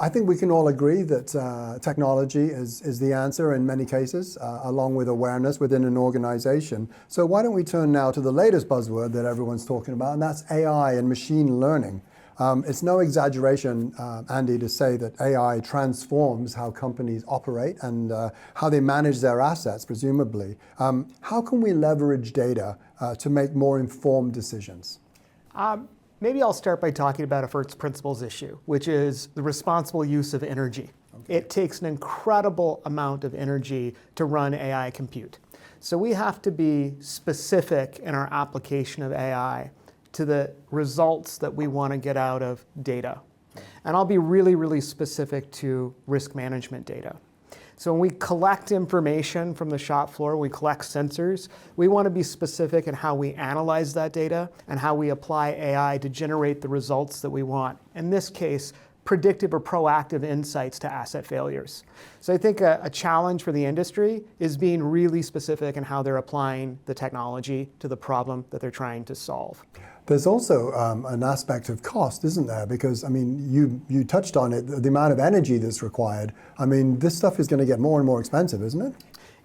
I think we can all agree that technology is the answer in many cases, along with awareness within an organization. So why don't we turn now to the latest buzzword that everyone's talking about, and that's AI and machine learning. It's no exaggeration, Andy, to say that AI transforms how companies operate and how they manage their assets, presumably. How can we leverage data to make more informed decisions? Maybe I'll start by talking about a first principles issue, which is the responsible use of energy. Okay. It takes an incredible amount of energy to run AI compute. So we have to be specific in our application of AI to the results that we want to get out of data. And I'll be really, really specific to risk management data. So when we collect information from the shop floor, we collect sensors, we want to be specific in how we analyze that data and how we apply AI to generate the results that we want. In this case, predictive or proactive insights to asset failures. So I think a challenge for the industry is being really specific in how they're applying the technology to the problem that they're trying to solve. There's also an aspect of cost, isn't there? Because, I mean, you touched on it, the amount of energy that's required. I mean, this stuff is going to get more and more expensive, isn't it?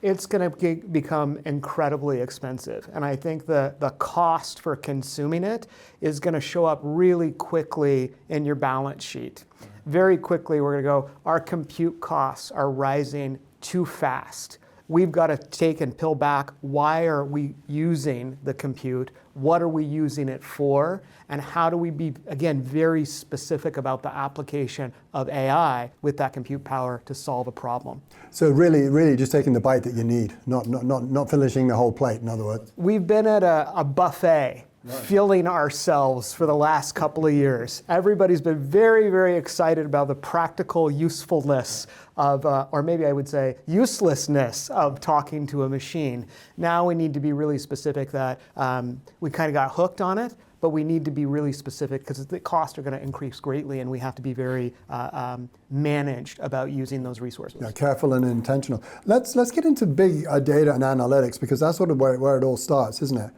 It's going to become incredibly expensive. And I think the cost for consuming it is going to show up really quickly in your balance sheet. Very quickly, we're going to go, our compute costs are rising too fast. We've got to take and peel back, why are we using the compute? What are we using it for? And how do we be, again, very specific about the application of AI with that compute power to solve a problem? So really just taking the bite that you need, not finishing the whole plate, in other words. We've been at a buffet. Right. Filling ourselves for the last couple of years. Everybody's been very, very excited about the practical usefulness of, or maybe I would say uselessness of talking to a machine. Now we need to be really specific that we kind of got hooked on it, but we need to be really specific because the costs are going to increase greatly and we have to be very managed about using those resources. Yeah, careful and intentional. Let's get into big data and analytics because that's sort of where it all starts, isn't it?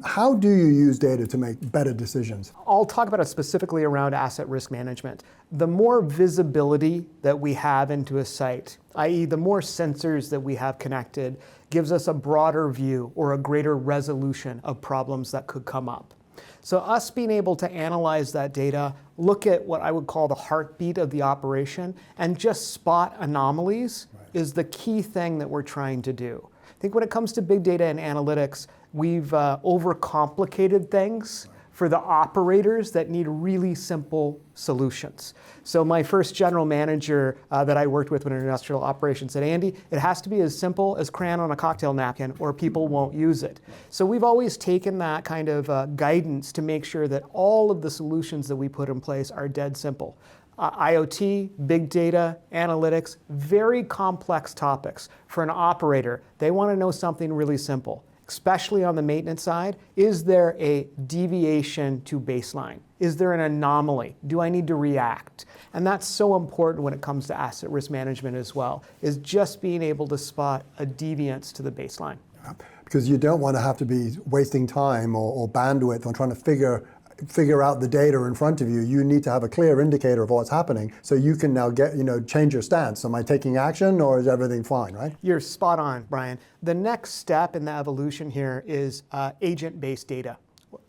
How do you use data to make better decisions? I'll talk about it specifically around asset risk management. The more visibility that we have into a site, i.e. the more sensors that we have connected, gives us a broader view or a greater resolution of problems that could come up. So us being able to analyze that data, look at what I would call the heartbeat of the operation, and just spot anomalies is the key thing that we're trying to do. I think when it comes to big data and analytics, we've overcomplicated things for the operators that need really simple solutions. So my first general manager that I worked with in industrial operations said, Andy, it has to be as simple as crayon on a cocktail napkin or people won't use it. So we've always taken that kind of guidance to make sure that all of the solutions that we put in place are dead simple. IoT, big data, analytics, very complex topics. For an operator, they want to know something really simple. Especially on the maintenance side, is there a deviation to baseline? Is there an anomaly? Do I need to react? And that's so important when it comes to asset risk management as well, is just being able to spot a deviance to the baseline. Yeah, because you don't want to have to be wasting time or bandwidth on trying to figure out the data in front of you. You need to have a clear indicator of what's happening so you can now change your stance. Am I taking action or is everything fine, right? You're spot on, Brian. The next step in the evolution here is agent-based data,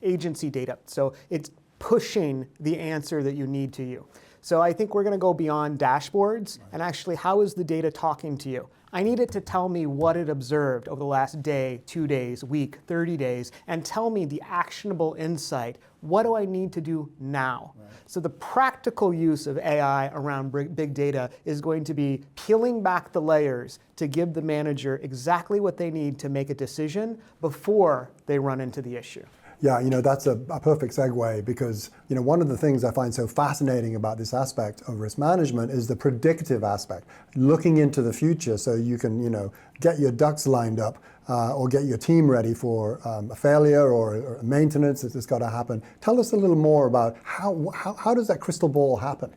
agency data. So it's pushing the answer that you need to you. So I think we're going to go beyond dashboards and actually how is the data talking to you? I need it to tell me what it observed over the last day, 2 days, week, 30 days, and tell me the actionable insight. What do I need to do now? Right. So the practical use of AI around big data is going to be peeling back the layers to give the manager exactly what they need to make a decision before they run into the issue. Yeah, that's a perfect segue because, one of the things I find so fascinating about this aspect of risk management is the predictive aspect, looking into the future so you can, get your ducks lined up or get your team ready for a failure or a maintenance that's got to happen. Tell us a little more about how does that crystal ball happen?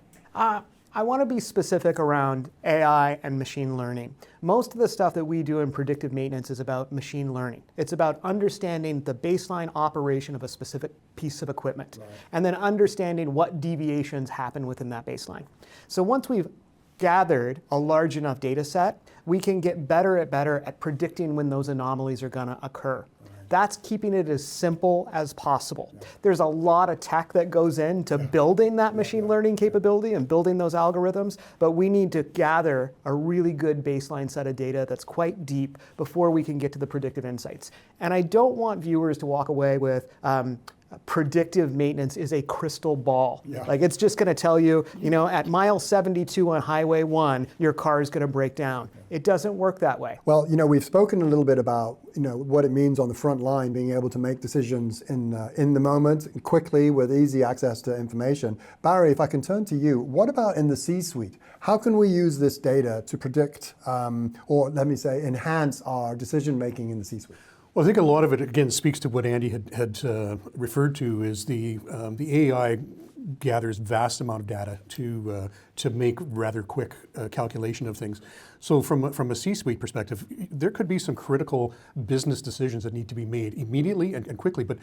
I want to be specific around AI and machine learning. Most of the stuff that we do in predictive maintenance is about machine learning. It's about understanding the baseline operation of a specific piece of equipment, and then understanding what deviations happen within that baseline. So once we've gathered a large enough data set, we can get better at predicting when those anomalies are going to occur. That's keeping it as simple as possible. There's a lot of tech that goes into building that machine learning capability and building those algorithms, but we need to gather a really good baseline set of data that's quite deep before we can get to the predictive insights. And I don't want viewers to walk away with predictive maintenance is a crystal ball. Like it's just going to tell you, at mile 72 on Highway 1, your car is going to break down. It doesn't work that way. Well, we've spoken a little bit about, what it means on the front line, being able to make decisions in the moment, quickly, with easy access to information. Barry, if I can turn to you, what about in the C-suite? How can we use this data to predict, or let me say, enhance our decision-making in the C-suite? Well, I think a lot of it, again, speaks to what Andy had referred to, is the AI gathers vast amount of data to make rather quick calculation of things. So from a C-suite perspective, there could be some critical business decisions that need to be made immediately and quickly, but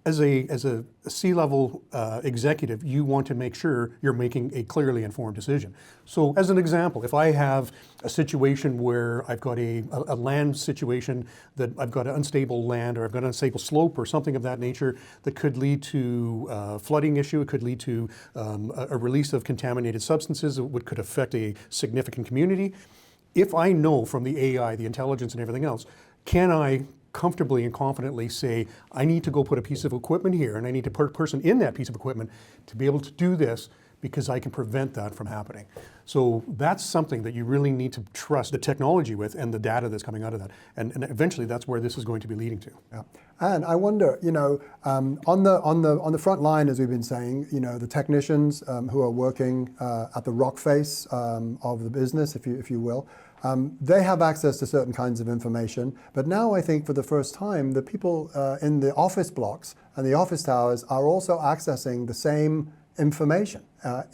as a C-level executive, you want to make sure you're making a clearly informed decision. So as an example, if I have a situation where I've got a land situation, that I've got an unstable land, or I've got an unstable slope or something of that nature that could lead to flooding issue, it could lead to a release of contaminated substances that could affect a significant community. If I know from the AI, the intelligence and everything else, can I comfortably and confidently say, I need to go put a piece of equipment here, and I need to put a person in that piece of equipment to be able to do this, because I can prevent that from happening. So that's something that you really need to trust the technology with, and the data that's coming out of that. And eventually that's where this is going to be leading to. Yeah. And I wonder, on the front line, as we've been saying, the technicians who are working at the rock face of the business, if you will, they have access to certain kinds of information. But now I think for the first time, the people in the office blocks and the office towers are also accessing the same information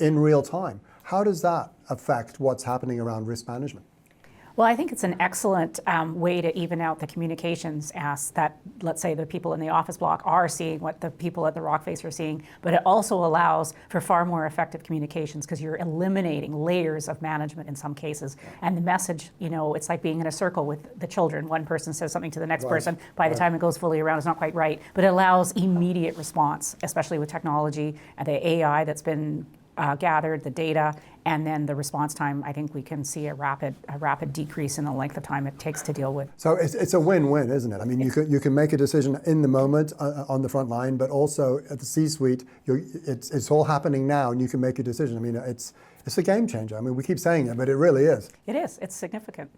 in real time. How does that affect what's happening around risk management? Well, I think it's an excellent way to even out the communications as that, let's say, the people in the office block are seeing what the people at the rock face are seeing, but it also allows for far more effective communications, because you're eliminating layers of management in some cases. And the message, it's like being in a circle with the children. One person says something to the next person. By the time it goes fully around, it's not quite right, but it allows immediate response, especially with technology and the AI that's been gathered, the data, and then the response time. I think we can see a rapid decrease in the length of time it takes to deal with. So it's a win-win, isn't it? I mean, you can make a decision in the moment on the front line, but also at the C-suite, it's all happening now, and you can make a decision. I mean, it's a game changer. I mean, we keep saying it, but it really is. It is. It's significant.